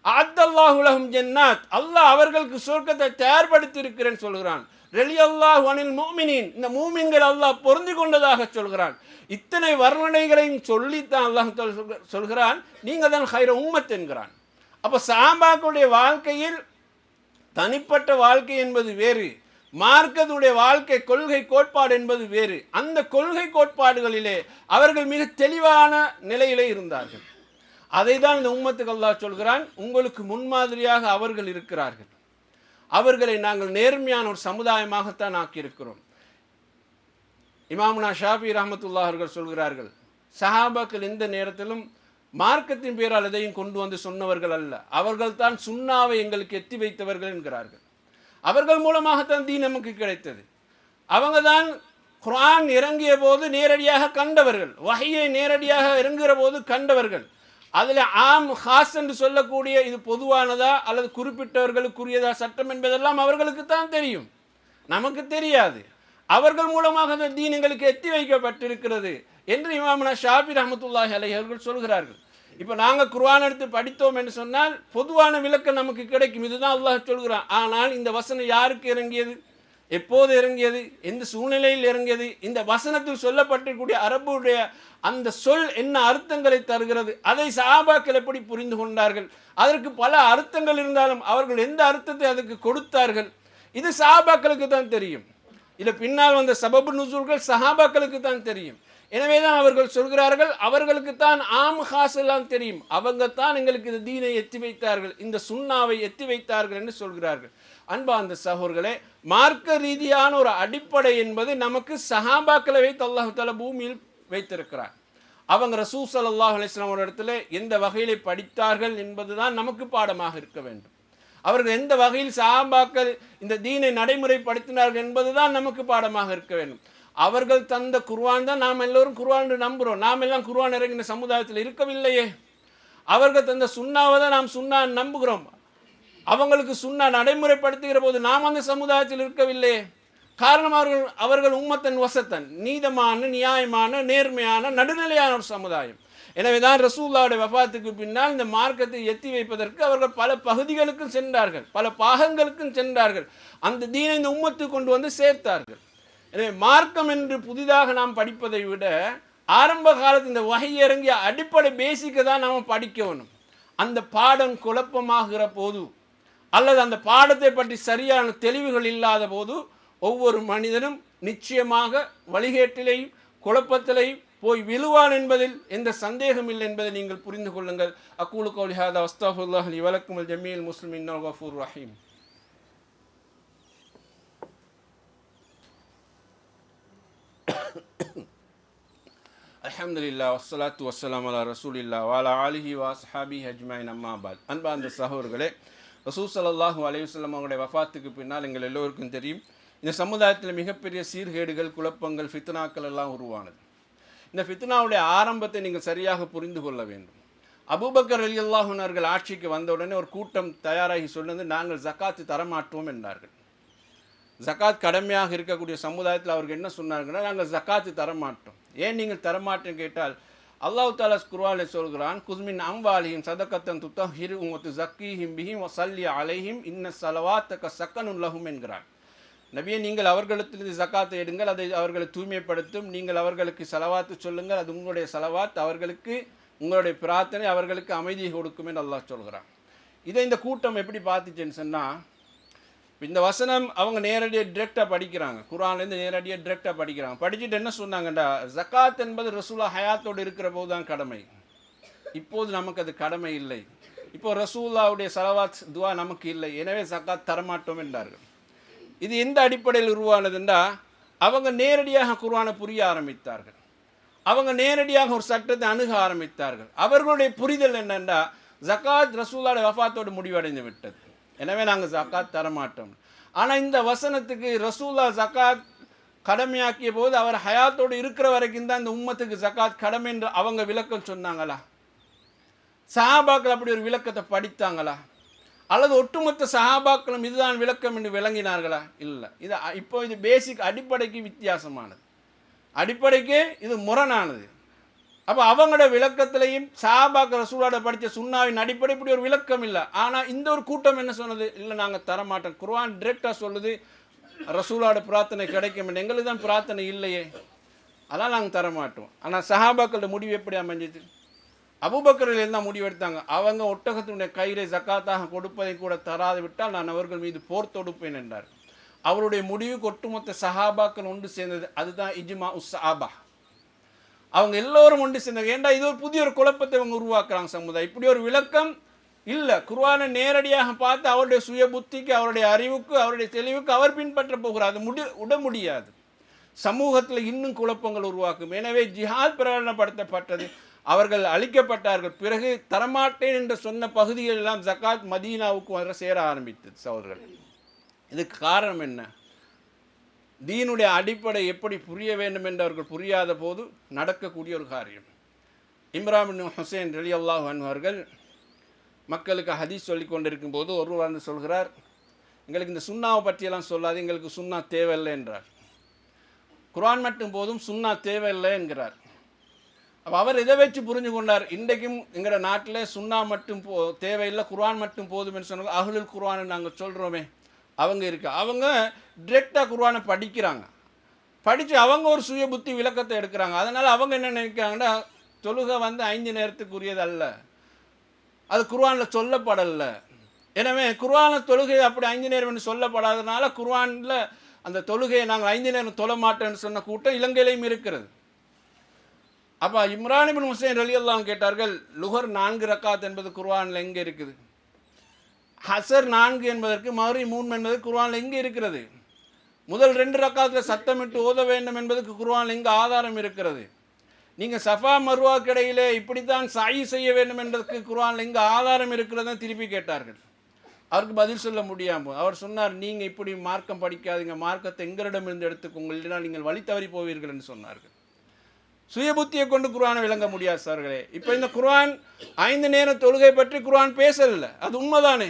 அத்தல்லாஹு லஹும் ஜன்னாத், அல்லாஹ் அவர்களுக்கு சொர்க்கத்தை தயார்படுத்தி இருக்கிறேன்னு சொல்கிறான். ரலியல்லாஹு அனில் முஃமினீன், இந்த மூமின்கள் அல்லாஹ் பொருந்தி கொண்டதாக சொல்கிறான். இத்தனை வர்ணனைகளையும் சொல்லித்தான் அல்லாஹ் சொல்கிறான் நீங்கள் தான் ஹைர உம்மத் என்கிறான். அப்போ சஹாபாக்களுடைய வாழ்க்கையில் தனிப்பட்ட வாழ்க்கை என்பது வேறு, மார்க்கத்துடைய வாழ்க்கை கொள்கை கோட்பாடு என்பது வேறு. அந்த கொள்கை கோட்பாடுகளிலே அவர்கள் மிக தெளிவான நிலையிலே இருந்தார்கள். அதை தான் இந்த உம்மத்துக்கு அல்லாஹ் சொல்கிறான், உங்களுக்கு முன்மாதிரியாக அவர்கள் இருக்கிறார்கள், அவர்களை நாங்கள் நேர்மையான ஒரு சமுதாயமாகத்தான் ஆக்கியிருக்கிறோம். இமாமுனா ஷாஃபி ரஹ்மத்துல்லாஹி அவர்கள் சொல்கிறார்கள், சஹாபாக்கள் எந்த நேரத்திலும் மார்க்கத்தின் பேரால் எதையும் கொண்டு வந்து சொன்னவர்கள் அல்ல, அவர்கள் தான் சுன்னாவை எங்களுக்கு எத்தி வைத்தவர்கள் என்கிறார்கள். அவர்கள் மூலமாகத்தான் தீன் நமக்கு கிடைத்தது. அவங்க தான் குர்ஆன் இறங்கிய போது நேரடியாக கண்டவர்கள், வஹியை நேரடியாக இறங்குகிற போது கண்டவர்கள். அதில் ஆம் ஹாஸ் என்று சொல்லக்கூடிய இது பொதுவானதா அல்லது குறிப்பிட்டவர்களுக்குரியதா சட்டம் என்பதெல்லாம் அவர்களுக்கு தான் தெரியும், நமக்கு தெரியாது. அவர்கள் மூலமாக அந்த தீன் எங்களுக்கு எத்தி வைக்கப்பட்டிருக்கிறது என்று இமாமுனா ஷாஃபி ரஹ்மத்துல்லாஹி அலைஹி அவர்கள் சொல்கிறார்கள். இப்போ நாங்கள் குர்ஆன் எடுத்து படித்தோம் என்று சொன்னால் பொதுவான விளக்கம் நமக்கு கிடைக்கும், இதுதான் அல்லாஹ் சொல்கிறான். ஆனால் இந்த வசனம் யாருக்கு இறங்கியது, எப்போது இறங்கியது, எந்த சூழ்நிலையில் இறங்கியது, இந்த வசனத்தில் சொல்லப்பட்டிருக்கூடிய அரபுடைய அந்த சொல் என்ன அர்த்தங்களை தருகிறது, அதை சஹாபாக்கள் எப்படி புரிந்து கொண்டார்கள், அதற்கு பல அர்த்தங்கள் இருந்தாலும் அவர்கள் எந்த அர்த்தத்தை அதுக்கு கொடுத்தார்கள், இது சஹாபாக்களுக்கு தான் தெரியும். இதில் பின்னால் வந்த சபபு நுசூல்கள் சஹாபாக்களுக்கு தான் தெரியும். எனவே தான் அவர்கள் சொல்கிறார்கள், அவர்களுக்கு தான் ஆம் ஹாஸ் எல்லாம் தெரியும், அவங்க தான் எங்களுக்கு இந்த தீனை எத்தி வைத்தார்கள், இந்த சுன்னாவை எத்தி வைத்தார்கள் என்று சொல்கிறார்கள். அன்பா அந்த சகோதரர்களே, மார்க்க ரீதியான ஒரு அடிப்படை என்பது நமக்கு சஹாபாக்களை வைத்து அல்லாஹ் தஆலா பூமியில் வைத்திருக்கிறார். அவங்க ரசூல் ஸல்லல்லாஹு அலைஹி வஸல்லம் ஒரு இடத்துல எந்த வகையிலே படித்தார்கள் என்பதுதான் நமக்கு பாடமாக இருக்க வேண்டும். அவர்கள் எந்த வகையில் சஹாபாக்கள் இந்த தீனை நடைமுறைப்படுத்தினார்கள் என்பதுதான் நமக்கு பாடமாக இருக்க வேண்டும். அவர்கள் தந்த குர்ஆன் தான் நாம் எல்லோரும் குர்ஆன் நம்புகிறோம். நாம் எல்லாம் குர்ஆன் இறங்கின சமுதாயத்தில் இருக்கவில்லையே. அவர்கள் தந்த சுன்னாவை தான் நாம் சுன்னா நம்புகிறோம். அவங்களுக்கு சுன்னா நடைமுறைப்படுத்துகிற போது நாம் அந்த சமுதாயத்தில் இருக்கவில்லையே. காரணம் அவர்கள் உம்மத்தன் வசத்தன், நீதமான நியாயமான நேர்மையான நடுநிலையான ஒரு சமுதாயம். எனவே தான் ரசூலுல்லாஹ்வுடைய வஃபாத்துக்கு பின்னால் இந்த மார்க்கத்தை எத்தி வைப்பதற்கு அவர்கள் பல பகுதிகளுக்கும் சென்றார்கள், பல பாகங்களுக்கும் சென்றார்கள், அந்த தீனை இந்த உம்மத்துக்கு கொண்டு வந்து சேர்த்தார்கள். எனவே மார்க்கம் என்று புதிதாக நாம் படிப்பதை விட ஆரம்ப காலத்தில் இந்த வஹி இறங்கிய அடிப்படை பேசிக்கை தான் நாம் படிக்கணும். அந்த பாடம் குழப்பமாகிற போது அல்லது அந்த பாடத்தை பற்றி சரியான தெளிவுகள் இல்லாத போது ஒவ்வொரு மனிதனும் நிச்சயமாக வழிகேட்டிலையும் குழப்பத்திலையும் போய் விழுவான் என்பதில் எந்த சந்தேகம் இல்லை என்பதை நீங்கள் புரிந்து கொள்ளுங்கள். அக்கூலு கௌலி ஹாதா அஸ்தக்ஃபிருல்லாஹ் லி வ லக்கும் வல் ஜமீஇல் முஸ்லிமீன் இன்னஹு கஃபூர் ரஹீம். அல்ஹம்துலில்லாஹ் வஸ்ஸலாத்து வஸ்ஸலாமு அலா ரசூலில்லாஹ் வ அலா ஆலிஹி வ அஸ்ஹாபிஹி அஜ்மஈன் அம்மா பாத். அன்பார்ந்த சகோதரர்களே, ரசூல் ஸல்லல்லாஹு அலைஹி வஸல்லம் அவருடைய வஃபாத்துக்கு பின்னால் எங்கள் எல்லோருக்கும் தெரியும், இந்த சமுதாயத்தில் மிகப்பெரிய சீர்கேடுகள், குழப்பங்கள், ஃபித்னாக்கள் எல்லாம் உருவானது. இந்த ஃபித்னாவுடைய ஆரம்பத்தை நீங்கள் சரியாக புரிந்து கொள்ள வேண்டும். அபூபக்கர் ரலியல்லாஹு அன்ஹு அவர்கள் ஆட்சிக்கு வந்த உடனே ஒரு கூட்டம் தயாராகி சொன்னது, நாங்கள் ஜக்காத்து தரமாட்டோம் என்றார்கள். ஜக்காத் கடமையாக இருக்கக்கூடிய சமுதாயத்தில் அவர்கள் என்ன சொன்னாங்கன்னா, நாங்கள் ஜக்காத்து தரமாட்டோம். ஏன் நீங்கள் தரமாட்டேன்னு கேட்டால், அல்லாஹ் தஆலா குர்ஆனில் சொல்கிறான், குஸ்மின் அம்வாலிஹிம் சதகத்தன் துத்தஹிருஹும் வ துஸக்கீஹிம் பிஹி வ ஸல்லி அலைஹிம் இன்ன ஸலவாத்தக ஸக்கனுன் லஹும் என்கிறான். நபியே, நீங்கள் அவர்களிடத்திலிருந்து ஜக்காத்தை எடுங்கள், அதை அவர்களை தூய்மைப்படுத்தும், நீங்கள் அவர்களுக்கு ஸலவாத்து சொல்லுங்கள், அது உங்களுடைய ஸலவாத், அவர்களுக்கு உங்களுடைய பிரார்த்தனை அவர்களுக்கு அமைதியை கொடுக்கும் என்று அல்லாஹ் சொல்கிறான். இதை இந்த கூட்டம் எப்படி பார்த்துச்சுன்னு சொன்னால், இந்த வசனம் அவங்க நேரடியாக டிரெக்டாக படிக்கிறாங்க, குர்ஆன்லேருந்து நேரடியாக டிரெக்டாக படிக்கிறாங்க. படிச்சுட்டு என்ன சொன்னாங்கண்டா, ஜக்காத் என்பது ரசூலுல்லாஹ் ஹயாத்தோடு இருக்கிற போது தான் கடமை, இப்போது நமக்கு அது கடமை இல்லை, இப்போ ரசூலுல்லாஹ்வுடைய ஸலவாத் துஆ நமக்கு இல்லை, எனவே ஜக்காத் தரமாட்டோம் என்றார்கள். இது எந்த அடிப்படையில் உருவானதுண்டா, அவங்க நேரடியாக குர்ஆனை புரிய ஆரம்பித்தார்கள். அவங்க நேரடியாக ஒரு சட்டத்தை அணுக ஆரம்பித்தார்கள். அவர்களுடைய புரிதல் என்னென்னா, ஜகாத் ரசூலுல்லாஹி வஃபாத்தோடு முடிவடைந்து விட்டது, எனவே நாங்கள் ஜகாத் தரமாட்டோம். ஆனால் இந்த வசனத்துக்கு ரசூலுல்லாஹ் ஜகாத் கடமையாக்கிய போது அவர் ஹயாத்தோடு இருக்கிற வரைக்கும் தான் இந்த உம்மத்துக்கு ஜகாத் கடமை என்று அவங்க விளக்கம் சொன்னாங்களா? சஹாபாக்கள் அப்படி ஒரு விளக்கத்தை படித்தாங்களா? அல்லது ஒட்டுமொத்த சஹாபாக்களும் இதுதான் விளக்கம் என்று விளங்கினார்களா? இல்லை. இது பேசிக் அடிப்படைக்கு வித்தியாசமானது, அடிப்படைக்கு இது முரணானது. அப்போ அவங்களோட விளக்கத்திலையும் சஹாபாக்கள் ரசூலோட படித்த சுன்னாவின் அடிப்படை இப்படி ஒரு விளக்கம் இல்லை. ஆனால் இந்த ஒரு கூட்டம் என்ன சொன்னது? இல்லை, நாங்கள் தரமாட்டோம். குர்ஆன் டிரெக்டாக சொல்லுது ரசூலோட பிரார்த்தனை கிடைக்கும், எங்களுக்கு தான் பிரார்த்தனை இல்லையே, அதெல்லாம் நாங்கள் தரமாட்டோம். ஆனால் சஹாபாக்களோட முடிவு எப்படி அமைஞ்சது? அபூபக்கர் எல்லாம் முடிவெடுத்தாங்க, அவங்க ஒட்டகத்தினுடைய கயிறை ஜக்காத்தாக கொடுப்பதை கூட தராது விட்டால் நான் அவர்கள் மீது போர் தொடுப்பேன் என்றார். அவருடைய முடிவுக்கு ஒட்டுமொத்த சஹாபாக்கள் ஒன்று சேர்ந்தது. அதுதான் இஜ்மா உஸ்ஸஹாபா. அவங்க எல்லோரும் ஒன்று சேர்ந்தாங்க. ஏண்டா இது ஒரு புதிய ஒரு குழப்பத்தை அவங்க உருவாக்குறாங்க சமுதாயம். இப்படி ஒரு விளக்கம் இல்லை. குர்ஆனை நேரடியாக பார்த்து அவருடைய சுய புத்திக்கு, அவருடைய அறிவுக்கு, அவருடைய தெளிவுக்கு அவர் பின்பற்ற போகிறார். அது விட முடியாது. சமூகத்தில் இன்னும் குழப்பங்கள் உருவாக்கும். எனவே ஜிஹாத் பிரகடனப்படுத்தப்பட்டது, அவர்கள் அழிக்கப்பட்டார்கள். பிறகு தரமாட்டேன் என்று சொன்ன பகுதிகள் எல்லாம் ஜகாத் மதீனாவுக்கு வர சேர ஆரம்பித்தது. சகோதரர்கள், இதுக்கு காரணம் என்ன? தீனுடைய அடிப்படை எப்படி புரிய வேண்டும் என்று அவர்கள் புரியாத போது நடக்கக்கூடிய ஒரு காரியம். இம்ரான் பின் ஹுசைன் ரலியல்லாஹு அன்ஹு அவர்கள் மக்களுக்கு ஹதீஸ் சொல்லி கொண்டிருக்கும் போது ஒருவர் வந்து சொல்கிறார், எங்களுக்கு இந்த சுன்னாவை பற்றியெல்லாம் சொல்லாது, எங்களுக்கு சுன்னா தேவையில்லை என்றார். குர்ஆன் மட்டும் போதும், சுன்னா தேவையில்லை என்கிறார். அப்போ அவர் இதை வச்சு புரிஞ்சு கொண்டார், இன்றைக்கும் எங்களோட நாட்டில் சுன்னா மட்டும் தேவையில்லை, குர்ஆன் மட்டும் போதும் என்று சொன்னாங்க. அஹ்லுல் குர்ஆனை நாங்கள் சொல்கிறோமே, அவங்க இருக்கு, அவங்க டிரெக்டாக குர்ஆனை படிக்கிறாங்க, படித்து அவங்க ஒரு சுய புத்தி விளக்கத்தை எடுக்கிறாங்க. அதனால் அவங்க என்ன நினைக்கிறாங்கன்னா, தொழுகை வந்து 5 நேரத்துக்குரியது அல்ல, அது குர்ஆனில் சொல்லப்படலை. எனவே குர்ஆன தொழுகை அப்படி 5 நேரம் என்று சொல்லப்படாதனால குர்ஆனில் அந்த தொழுகையை நாங்கள் 5 நேரம் தொழ மாட்டோம்னு சொன்ன கூட்டம் இலங்கையிலையும் இருக்கிறது. அப்போ இம்ரான் இப்னு ஹுசைன் ரலியல்லாஹு அன்ஹு கேட்டார்கள், லுஹர் 4 ரக்காத் என்பது குர்ஆனில் எங்கே இருக்குது? ஹசர் 4 என்பதற்கு மகரிப் 3 என்பது குர்ஆனில் எங்கே இருக்கிறது? முதல் 2 ரக்காத்தில் சத்தமிட்டு ஓத வேண்டும் என்பதற்கு குர்ஆனில் எங்கே ஆதாரம் இருக்கிறது? நீங்கள் சஃபா மர்வாக்கு இடையிலே இப்படித்தான் சாயி செய்ய வேண்டும் என்பதற்கு குர்ஆனில் எங்கே ஆதாரம் இருக்கிறது? திருப்பி கேட்டார்கள். அவருக்கு பதில் சொல்ல முடியாமல் அவர் சொன்னார், நீங்கள் இப்படி மார்க்கம் படிக்காதீங்க, மார்க்கத்தை எங்களிடமிருந்து எடுத்துக்கோங்கள், இல்லைனா நீங்கள் வழி தவறி போவீர்கள் என்று சொன்னார்கள். சுய புத்தியை கொண்டு குர்ஆனை விளங்க முடியாது சார்களே. இப்போ இந்த குர்ஆன் 5 நேர தொழுகை பற்றி குர்ஆன் பேசல, அது உண்மைதானே.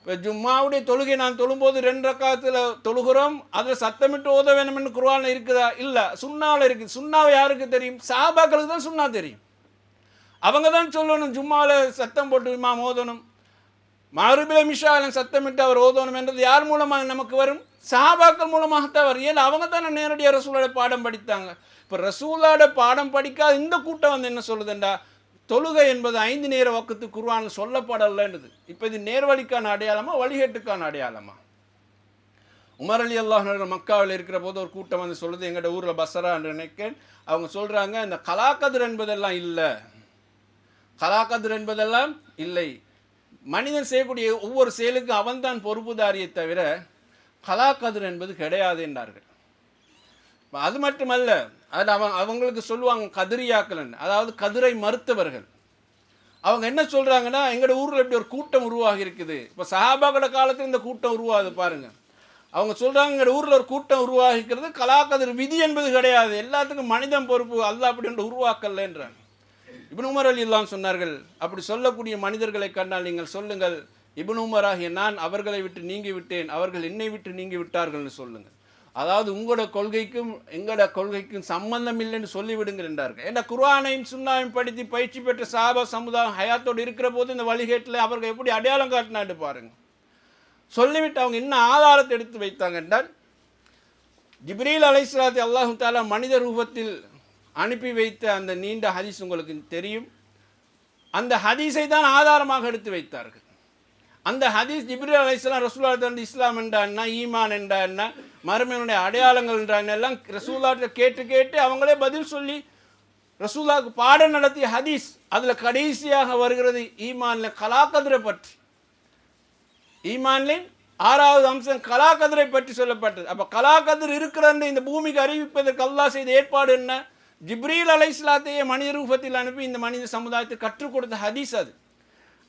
இப்போ ஜும்மாவுடைய தொழுகை நான் தொழும்போது 2 ரக்காத்தில் தொழுகிறோம், அதில் சத்தமிட்டு ஓத வேணும் என்று குர்ஆனில் இருக்குதா? இல்லை, சுன்னாவில் இருக்குது. சுன்னாவை யாருக்கு தெரியும்? சஹாபாக்களுக்கு தான் சுன்னா தெரியும். அவங்க தான் சொல்லணும் ஜும்மாவில் சத்தம் போட்டு இமாம் ஓதணும், மக்ரிபில் மிஷாவில் சத்தமிட்டு அவர் ஓதணும் என்றது யார் மூலமாக நமக்கு வரும்? சஹாபாக்கள் மூலமாகத்தான் வரும். ஏன்னா அவங்க தானே நேரடியாக ரசூலோட பாடம் படித்தாங்க. இப்போ ரசூலோட பாடம் படிக்காத இந்த கூட்டம் வந்து என்ன சொல்லுதுண்டா, தொழுகை என்பது 5 நேர வக்கத்து குர்ஆனில் சொல்லப்படலைன்றது. இப்போ இது நேர்வழிக்கான அடையாளமா, வழிகேட்டுக்கான அடையாளமா? உமர் ரலியல்லாஹு அன்ஹு மக்காவில் இருக்கிற போது ஒரு கூட்டம் வந்து சொல்லுது, எங்களோட ஊரில் பஸ்ரா என்று நினைக்கிறேன், அவங்க சொல்கிறாங்க, இந்த கலாக்கதிர் என்பதெல்லாம் இல்லை, கலாக்கதிர் என்பதெல்லாம் இல்லை, மனிதன் செய்யக்கூடிய ஒவ்வொரு செயலுக்கும் அவன்தான் பொறுப்புதாரியை தவிர கலாக்கதிர் என்பது கிடையாது என்றார்கள். அது மட்டுமல்ல, அது அவங்களுக்கு சொல்லுவாங்க கதிரியாக்கள், அதாவது கதிரை மறுத்தவர்கள். அவங்க என்ன சொல்கிறாங்கன்னா, எங்களோட ஊரில் இப்படி ஒரு கூட்டம் உருவாகி இருக்குது. இப்போ சஹாபாக்களோட காலத்தில் இந்த கூட்டம் உருவாகுது பாருங்கள். அவங்க சொல்கிறாங்க, எங்களோட ஊரில் ஒரு கூட்டம் உருவாகிக்கிறது, கலாக்கதிர் விதி என்பது கிடையாது, எல்லாத்துக்கும் மனிதன் பொறுப்பு, அல்லாஹ் அப்படி ஒன்று உருவாக்கலைன்றாங்க. இப்னு உமர் ரலியல்லாஹு சொன்னார்கள், அப்படி சொல்லக்கூடிய மனிதர்களை கண்டால் நீங்கள் சொல்லுங்கள், இப்னு உமர் ஆகிய நான் அவர்களை விட்டு நீங்கி விட்டேன், அவர்கள் என்னை விட்டு நீங்கி விட்டார்கள்னு சொல்லுங்கள். அதாவது உங்களோட கொள்கைக்கும் எங்களோட கொள்கைக்கும் சம்பந்தம் இல்லைன்னு சொல்லிவிடுங்கள் என்றார்கள். ஏன்னா குர்ஆனையும் சுன்னாவையும் படித்து பயிற்சி பெற்ற சஹாபா சமுதாயம் ஹயாத்தோடு இருக்கிற போது இந்த வழிகேட்டில் அவர்கள் எப்படி அடையாளம் காட்டினான்னு பாருங்கள். சொல்லிவிட்டு அவங்க என்ன ஆதாரத்தை எடுத்து வைத்தாங்க என்றால், ஜிப்ரீல் அலைஹிஸ்ஸலாத்தை அல்லாஹு தஆலா மனித ரூபத்தில் அனுப்பி வைத்த அந்த நீண்ட ஹதீஸ் உங்களுக்கு தெரியும். அந்த ஹதீஸை தான் ஆதாரமாக எடுத்து வைத்தார்கள். அந்த ஹதீஸ் ஜிப்ரீல் அலைஹிஸ்ஸலாம் ரசூலுல்லாஹ் தந்த இஸ்லாம் என்றா என்ன, ஈமான் என்றா என்ன, மறுமையினுடைய அடையாளங்கள் என்றா எல்லாம் ரசூலுல்லாஹ்ட்ட கேட்டு கேட்டு அவங்களே பதில் சொல்லி ரசூலுல்லாஹ்க்கு பாடம் நடத்திய ஹதீஸ். அதில் கடைசியாக வருகிறது ஈமானில் கலாக்கதிரை பற்றி. ஈமானில் 6வது அம்சம் கலாகதிரை பற்றி சொல்லப்பட்டது. அப்போ கலாகதிர் இருக்கிறன்னு இந்த பூமிக்கு அறிவிப்பதற்கு அல்லாஹ் செய்த ஏற்பாடு என்ன? ஜிப்ரீல் அலைஹிஸ்ஸலாத்தையே மனித ரூபத்தில் அனுப்பி இந்த மனித சமுதாயத்தை கற்றுக் கொடுத்த ஹதீஸ் அது.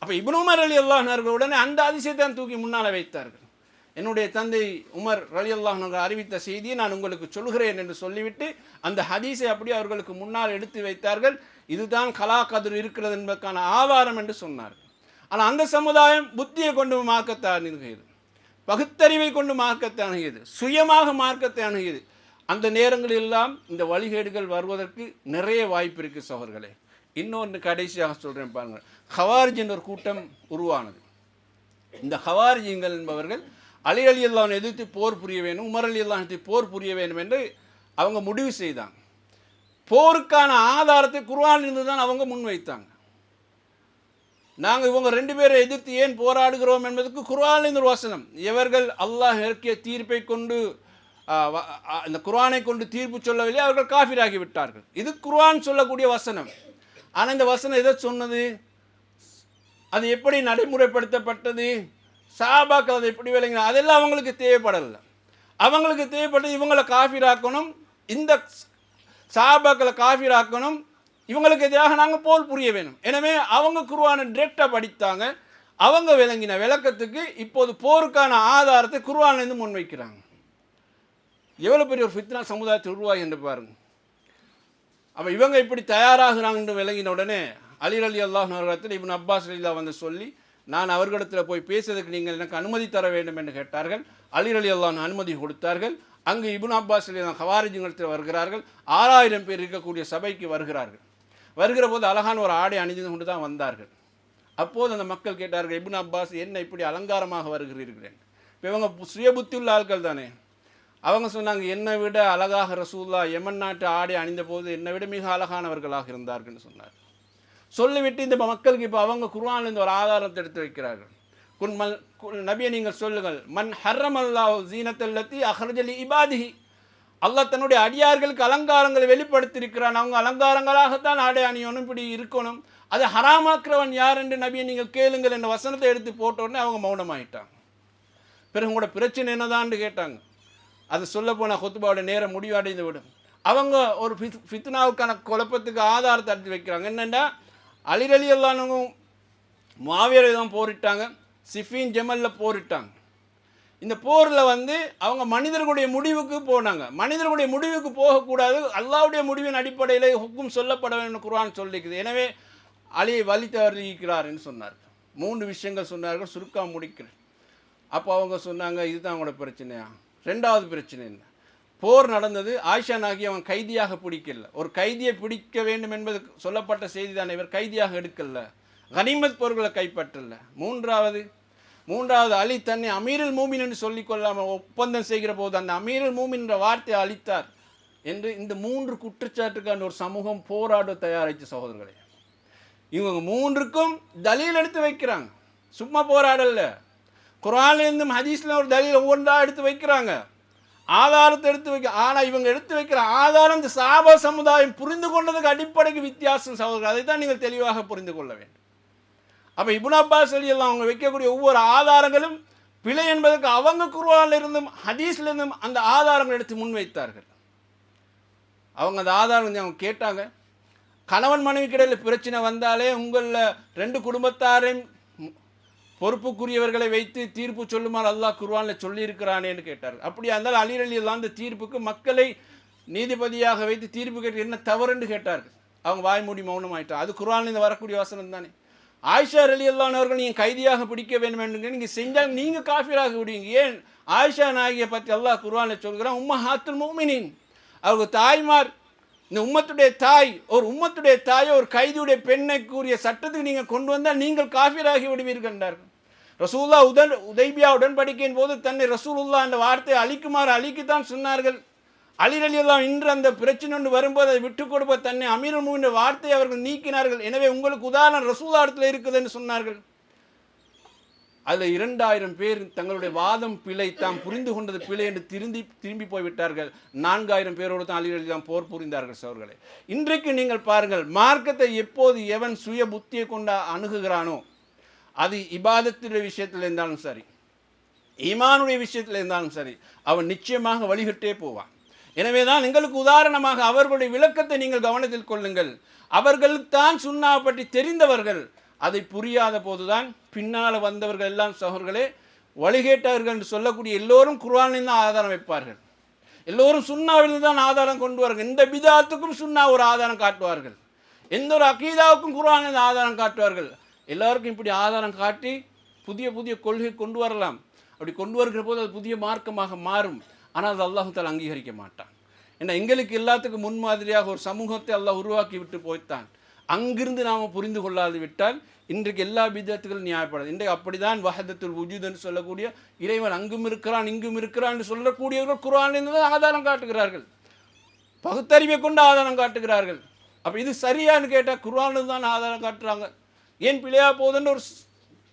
அப்போ இப்னு உமர் ரலியல்லாஹு அன்ஹு உடனே அந்த ஹதீஸை தான் தூக்கி முன்னால் வைத்தார்கள். என்னுடைய தந்தை உமர் ரலியல்லாஹு அன்ஹு அறிவித்த செய்தியை நான் உங்களுக்கு சொல்கிறேன் என்று சொல்லிவிட்டு அந்த ஹதீஸை அப்படியே அவர்களுக்கு முன்னால் எடுத்து வைத்தார்கள். இதுதான் கலாகதிர் இருக்கிறது என்பதற்கான ஆதாரம் என்று சொன்னார்கள். ஆனால் அந்த சமுதாயம் புத்தியை கொண்டு மார்க்கத்தை அணுகியது, பகுத்தறிவை கொண்டு மார்க்கத்தை அணுகியது, சுயமாக மார்க்கத்தை அணுகியது. அந்த நேரங்களெல்லாம் இந்த வழிகேடுகள் வருவதற்கு நிறைய வாய்ப்பு இருக்குது சகோதரர்களே. இன்னொன்று கடைசியாக சொல்கிறேன் பாருங்கள். ஹவாரிஜ் என்ற ஒரு கூட்டம் உருவானது. இந்த ஹவாரிஜிங்கள் என்பவர்கள் அலி ரலியல்லாஹு எதிர்த்து போர் புரிய வேண்டும், உமர் ரலியல்லாஹு எதிர்த்து போர் புரிய வேண்டும் என்று அவங்க முடிவு செய்தாங்க. போருக்கான ஆதாரத்தை குர்ஆனிலிருந்து தான் அவங்க முன்வைத்தாங்க. நாங்கள் இவங்க 2 பேரை எதிர்த்து ஏன் போராடுகிறோம் என்பதற்கு குர்ஆனிலிருந்து ஒரு வசனம், இவர்கள் அல்லாஹ் இறக்கிய தீர்ப்பை கொண்டு இந்த குர்ஆனை கொண்டு தீர்ப்பு சொல்லவில்லை, அவர்கள் காஃபிராகி விட்டார்கள். இது குர்ஆன் சொல்லக்கூடிய வசனம். ஆனால் இந்த வசனம் எதை சொன்னது? அது எப்படி நடைமுறைப்படுத்தப்பட்டது? சஹாபாக்கள் அதை எப்படி விளங்கினா? அதெல்லாம் அவங்களுக்கு தேவைப்படலை. அவங்களுக்கு தேவைப்பட்டது இவங்களை காஃபிராக்கணும், இந்த சஹாபாக்களை காஃபிராக்கணும், இவங்களுக்கு எதிராக நாங்கள் போர் புரிய வேணும். எனவே அவங்க குர்ஆனை டிரெக்டாக படித்தாங்க. அவங்க விளங்கின விளக்கத்துக்கு இப்போது போருக்கான ஆதாரத்தை குர்ஆனிலிருந்து முன்வைக்கிறாங்க. எவ்வளோ பெரிய ஒரு ஃபித்னா சமுதாயத்தை உருவாகி என்று பாருங்க. அப்போ இவங்க இப்படி தயாராகிறாங்கன்னு விளங்கின உடனே அலி ரலியல்லாஹு அன்ஹு இப்னு அப்பாஸ் ரலியல்லாஹு வந்து சொல்லி, நான் அவர்களிடத்தில் போய் பேசுவதற்கு நீங்கள் எனக்கு அனுமதி தர வேண்டும் என்று கேட்டார்கள். அலி ரலியல்லாஹு அன்ஹு அனுமதி கொடுத்தார்கள். அங்கு இப்னு அப்பாஸ் ரலியல்லாஹு ஹவாரிஜிங்களிடத்தில் வருகிறார்கள். 6000 பேர் இருக்கக்கூடிய சபைக்கு வருகிறார்கள். வருகிற போது அழகான ஒரு ஆடை அணிந்து கொண்டு தான் வந்தார்கள். அப்போது அந்த மக்கள் கேட்டார்கள், இப்னு அப்பாஸ் என்ன இப்படி அலங்காரமாக வருகிறீர்கள்? இப்போ இவங்க சுய புத்தி உள்ள ஆட்கள் தானே. அவங்க சொன்னாங்க, என்னை விட அழகாக ரசூலுல்லாஹ் யமன் நாட்டு ஆடை அணிந்த போது என்னை விட மிக அழகானவர்களாக இருந்தார்கள்னு சொன்னார். சொல்லிவிட்டு இந்த மக்களுக்கு இப்போ அவங்க குர்ஆனிலிருந்து ஒரு ஆதாரத்தை எடுத்து வைக்கிறார்கள். நபியை நீங்கள் சொல்லுங்கள், மன் ஹர்ரமல்லாஹு ஸீனத்தல்லதி அஹ்ரஜ லி இபாதிஹி, அல்லாஹ் தன்னுடைய அடியார்களுக்கு அலங்காரங்களை வெளிப்படுத்தியிருக்கிறான். அவங்க அலங்காரங்களாகத்தான் ஆடை அணியணும், இப்படி இருக்கணும். அதை ஹராமாக்குறவன் யார் என்று நபியை நீங்கள் கேளுங்கள் என்ற வசனத்தை எடுத்து போட்ட உடனே அவங்க மௌனமாயிட்டாங்க. பிறகு உங்களோட பிரச்சனை என்னதான்னு கேட்டாங்க. அது சொல்ல போனால் ஹுத்பாவோட நேரம் முடிவடைந்து விடும். அவங்க ஒரு ஃபித்னாவுக்கான குழப்பத்துக்கு ஆதாரத்தை எடுத்து வைக்கிறாங்க. என்னென்னா அலி ரலியல்லாஹு அன்ஹு முஆவியா தான் போரிட்டாங்க, சிஃபின் ஜமலில் போரிட்டாங்க. இந்த போரில் அவங்க மனிதர்களுடைய முடிவுக்கு போனாங்க. மனிதர்களுடைய முடிவுக்கு போகக்கூடாது, அல்லாஹ்வுடைய முடிவின் அடிப்படையில் ஹுக்கும் சொல்லப்பட வேண்டும் குர்ஆன் சொல்லிக்குது. எனவே அலி வழி தவறியிருக்கிறார் என்று சொன்னார்கள். 3 விஷயங்கள் சொன்னார்கள், சுருக்கமாக முடிக்கிறேன். அப்போ அவங்க சொன்னாங்க, இதுதான் அவங்களோட பிரச்சனையா? 2வது பிரச்சனை என்ன? போர் நடந்தது, ஆயிஷா நாகி அவன் கைதியாக பிடிக்கல. ஒரு கைதியை பிடிக்க வேண்டும் என்பது சொல்லப்பட்ட செய்தி தானே, இவர் கைதியாக எடுக்கல, கனிமத் பொருட்களை கைப்பற்றல. மூன்றாவது அலி தன்னை அமீருல் மூமின் என்று சொல்லிக்கொள்ளாமல் ஒப்பந்தம் செய்கிற போது அந்த அமீருல் மூமின் என்ற வார்த்தையை அளித்தார் என்று இந்த 3 குற்றச்சாட்டுக்கான ஒரு சமூகம் போராட தயாரித்த சகோதரர்களே. இவங்க 3க்கும் தலீல் எடுத்து வைக்கிறாங்க, சும்மா போராடல. குர்ஆன்லேருந்தும் ஹதீஸ்ல ஒரு தலீல் ஒவ்வொன்றா எடுத்து வைக்கிறாங்க, ஆதாரத்தை எடுத்து வைக்க. ஆனால் இவங்க எடுத்து வைக்கிற ஆதாரம் இந்த சஹாபா சமுதாயம் புரிந்து கொண்டதுக்கு அடிப்படைக்கு வித்தியாசம் சகோதரர்கள். அதை தான் நீங்கள் தெளிவாக புரிந்து கொள்ள வேண்டும். அப்போ இப்னு அப்பாஸ் ரலியல்லாஹு அவங்க வைக்கக்கூடிய ஒவ்வொரு ஆதாரங்களும் பிழை என்பதற்கு அவங்க குர்ஆனிலிருந்தும் ஹதீஸ்லேருந்தும் அந்த ஆதாரங்கள் எடுத்து முன்வைத்தார்கள். அவங்க அந்த ஆதாரம் அவங்க கேட்டாங்க, கணவன் மனைவிக்கிடையில் பிரச்சனை வந்தாலே உங்களில் 2 குடும்பத்தாரையும் பொறுப்புக்குரியவர்களை வைத்து தீர்ப்பு சொல்லுமாறு அல்லாஹ் குர்ஆனில் சொல்லியிருக்கிறானேன்னு கேட்டார்கள். அப்படியா இருந்தாலும் அலி ரலியல்லாஹு அந்த தீர்ப்புக்கு மக்களை நீதிபதியாக வைத்து தீர்ப்பு கேட்டு என்ன தவறுன்னு கேட்டார்கள். அவங்க வாய் மூடி மௌனமாயிட்டாங்க. அது குர்ஆனில் வரக்கூடிய வசனம் தானே. ஆயிஷா ரலியல்லாஹு அன்ஹா அவர்கள் நீங்கள் கைதியாக பிடிக்க வேண்டும் என்று நீங்கள் செஞ்சால் நீங்கள் காஃபிராக விடுவீங்க. ஏன்? ஆயிஷா நாயகியை பற்றி அல்லாஹ் குர்ஆனில் சொல்கிறான், உம்மஹாத்துல் முஃமினீன், அவங்க தாய்மார், இந்த உம்மத்துடைய தாய். ஒரு உம்மத்துடைய தாயை ஒரு கைதியுடைய பெண்ணை கூறிய சட்டத்துக்கு நீங்கள் கொண்டு வந்தால் நீங்கள் காஃபிராகி விடுவீர்கள் என்றார்கள். ரசூலுல்லாஹ் உதைபியா உடன்படிக்கையின் போது தன்னை ரசூலுல்லாஹ் அந்த வார்த்தையை அழிக்குமாறு அழிக்குத்தான் சொன்னார்கள். அலி ரலியல்லாஹு இன்று அந்த பிரச்சனை ஒன்று வரும்போது அதை விட்டுக் கொடுப்ப தன்னை அமீருல் மூமினின் வார்த்தையை அவர்கள் நீக்கினார்கள். எனவே உங்களுக்கு உதாரணம் ரசூலுல்லாஹ் இடத்துல இருக்குது என்று சொன்னார்கள். அதில் 2000 பேர் தங்களுடைய வாதம் பிழை, தாம் புரிந்து கொண்டது பிழை என்று திரும்பி போய்விட்டார்கள். 4000 பேரோடு தான் அலி ரலியல்லாஹு போர் புரிந்தார்கள் சகோதரர்களே. இன்றைக்கு நீங்கள் பாருங்கள், மார்க்கத்தை எப்போது எவன் சுய புத்தியை கொண்டு அணுகுகிறானோ, அது இபாதத்துடைய விஷயத்தில் இருந்தாலும் சரி, ஈமானுடைய விஷயத்தில் இருந்தாலும் சரி, அவன் நிச்சயமாக வழிகட்டே போவான். எனவே தான் எங்களுக்கு உதாரணமாக அவர்களுடைய விளக்கத்தை நீங்கள் கவனத்தில் கொள்ளுங்கள். அவர்களுக்குத்தான் சுன்னா பற்றி தெரிந்தவர்கள், அதை புரியாத போதுதான் பின்னால் வந்தவர்கள் எல்லாம் சகோதரர்களே வழிகேட்டவர்கள் என்று சொல்லக்கூடிய எல்லோரும் குர்ஆனில் தான் ஆதாரம் வைப்பார்கள், எல்லோரும் சுன்னாவில் தான் ஆதாரம் கொண்டு வார்கள். எந்த பிதாத்துக்கும் சுன்னா ஒரு ஆதாரம் காட்டுவார்கள், எந்த ஒரு அகீதாவுக்கும் குர்ஆனில் ஆதாரம் காட்டுவார்கள். எல்லாருக்கும் இப்படி ஆதாரம் காட்டி புதிய புதிய கொள்கை கொண்டு வரலாம். அப்படி கொண்டு வருகிற போது அது புதிய மார்க்கமாக மாறும். ஆனால் அது அல்லாஹ் தஆலா அங்கீகரிக்க மாட்டான். ஏன்னா எங்களுக்கு எல்லாத்துக்கும் முன்மாதிரியாக ஒரு சமூகத்தை அல்லாஹ் உருவாக்கி விட்டு போய்த்தான். அங்கிருந்து நாம் புரிந்து கொள்ளாது விட்டால் இன்றைக்கு எல்லா பிதத்துகளும் நியாயப்படாது. இன்றைக்கு அப்படிதான் வஹதத்துல் வுஜூத் என்று சொல்லக்கூடிய இறைவன் அங்கும் இருக்கிறான் இங்கும் இருக்கிறான் என்று சொல்லக்கூடியவர்கள் குர்ஆனில் தான் ஆதாரம் காட்டுகிறார்கள், பகுத்தறிவை கொண்டு ஆதாரம் காட்டுகிறார்கள். அப்போ இது சரியான்னு கேட்டால் குர்ஆனில் தான் ஆதாரம் காட்டுறாங்க. ஏன் பிழையா போகுதுன்னு ஒரு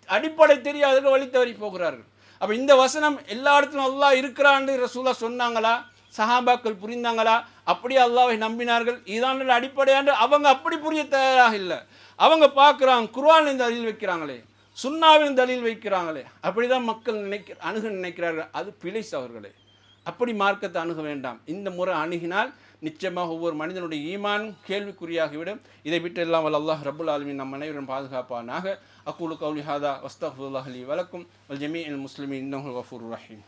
அடிப்படை தெரியாதவர்கள் வழி தவறி போகிறார்கள். அப்போ இந்த வசனம் எல்லா இடத்துலையும் அல்லாஹ் இருக்கிறான்னு ரசூலா சொன்னாங்களா, சஹாபாக்கள் புரிந்தாங்களா, அப்படியே அல்லாஹ்வை நம்பினார்கள், இதான் அடிப்படையாண்டு அவங்க அப்படி புரிய தயாராக இல்லை. அவங்க பார்க்குறாங்க குர்ஆனின் தலீல் வைக்கிறாங்களே, சுன்னாவின் தலீல் வைக்கிறாங்களே, அப்படி தான் மக்கள் அணுக நினைக்கிறார்கள். அது பிழை அவர்களே. அப்படி மார்க்கத்தை அணுக வேண்டாம். இந்த முறை அணுகினால் நிச்சயமாக ஒவ்வொரு மனிதனுடைய ஈமானும் கேள்விக்குறியாகிவிடும். இதை விட்டு எல்லாம் வல்ல அல்லாஹ் ரப்புல் ஆலமீன் நம் அனைவரும் பாதுகாப்பானாக. அக்கூலு கௌலி ஹாதா வஸ்தக்ஃபிருல்லாஹ் லி வலக்கும் வல் ஜமீஇல் முஸ்லிமீன் இன்னஹு கஃபூருர் ரஹீம்.